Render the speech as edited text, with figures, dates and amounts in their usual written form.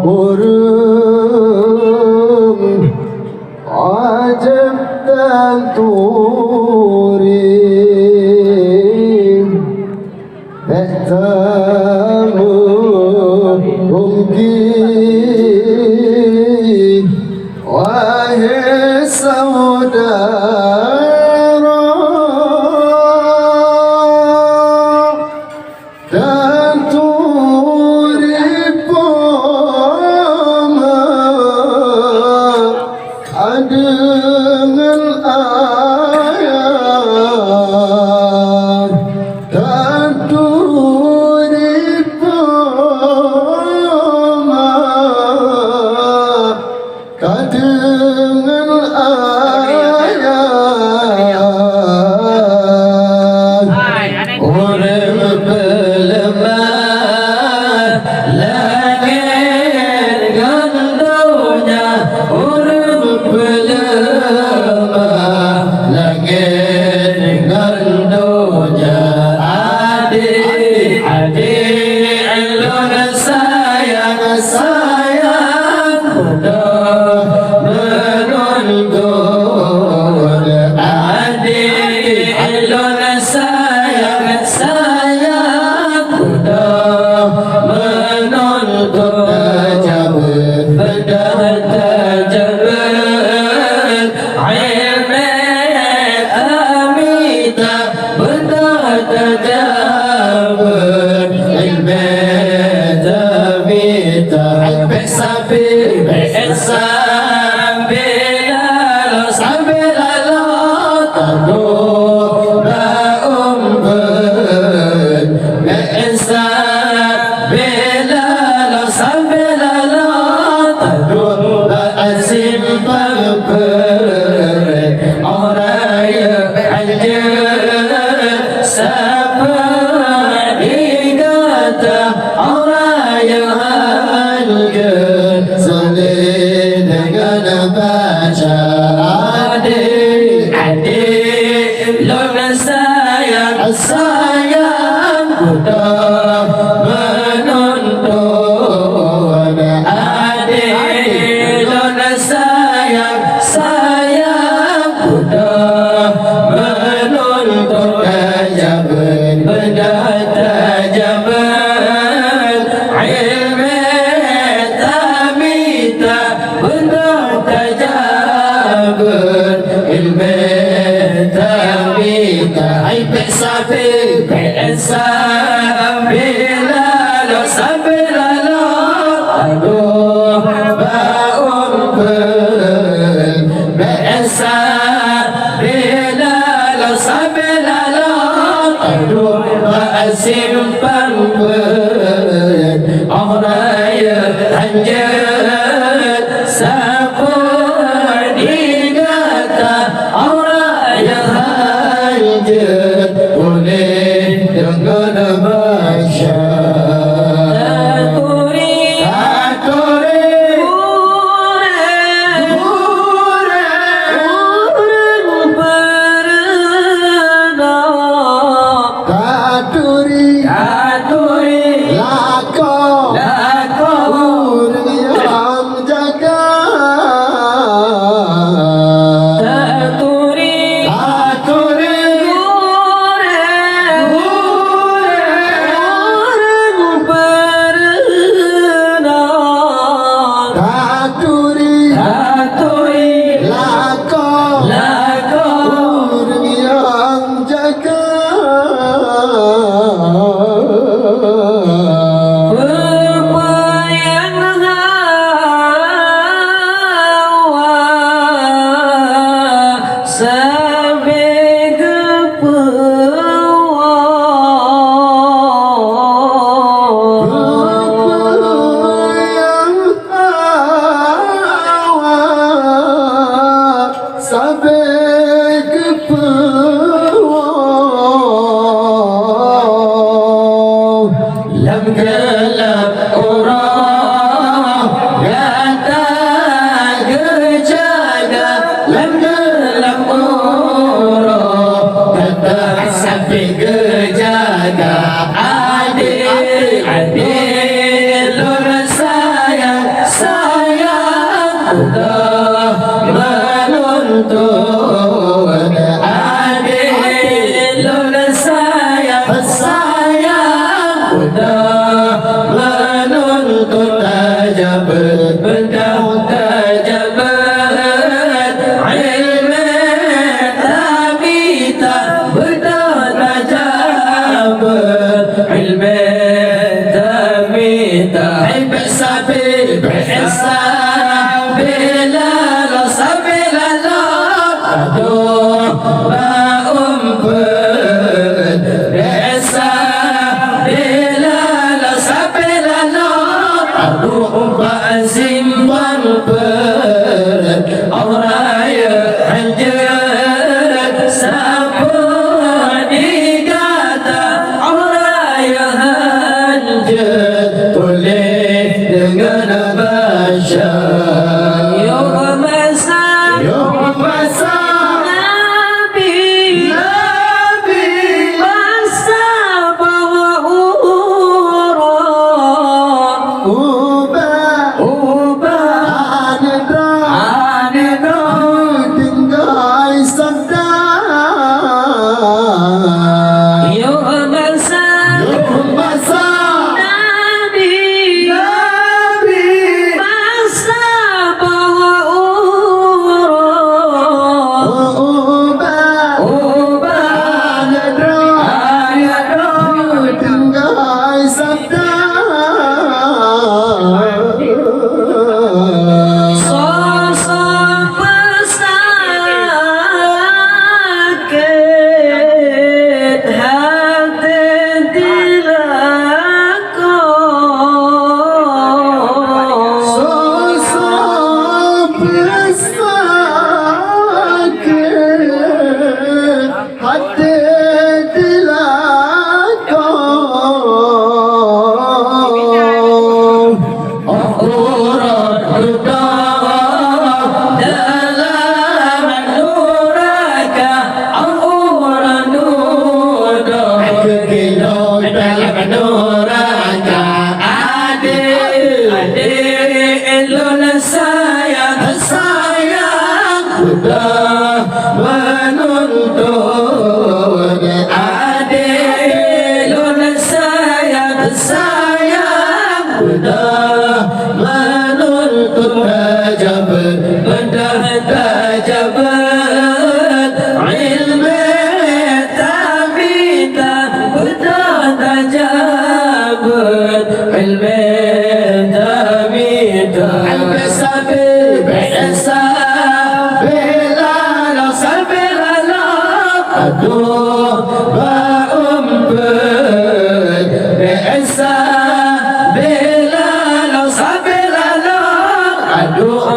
Urung ajab tanturi Bektamu umgi Wahai saudara Tanturi poma Dengan ayat Tanturi poma Dengan ayat Orang pelemah langit gandonya Orang pelemah langit gandonya Adik-adik elok sayang mudah menunggu Adik elok sayang mudah menunggu Bedah tajabut ilmi amita Bedah tajabut ilmi amita Besabi sambil lalu taduh ba'umbun sambil lalu taduh ba'asim ba'umbun orang yang anjur seperti kata orang yang anjur sulit dengan baca adik lona sayang mudah menuntun adik lona sayang mudah menuntun tajabun bedah tajabun ilmi tamita bedah tajabun ilmi tamita ay besabi sambil lalu aduh ba'umbun sambil lalu aduh ba'asim ba'umbun orang yang anjur seperti kata orang yang anjur boleh dengan baca Sampai kejaga adik-adik lurus Allah menuntun adilul sayang menuntut tajabat ilmu tabita bertajabat ilmu tabita بحساب لا نصب لا أدوم بأنفذ بحساب لا نصب لا أدوم بأزم بأنفذ أورايا حجر سابوني قاتا أورايا هنجر تولي dengan basya Yawm masa Nabi masa bawa ubah aneda tinggal sabda Yawm masa menuntun adilul sayang menuntun tajabat ilmu tabita tajabat ilmu tabita aduh ba'umpet bi'isa bila lo sabila lo aduh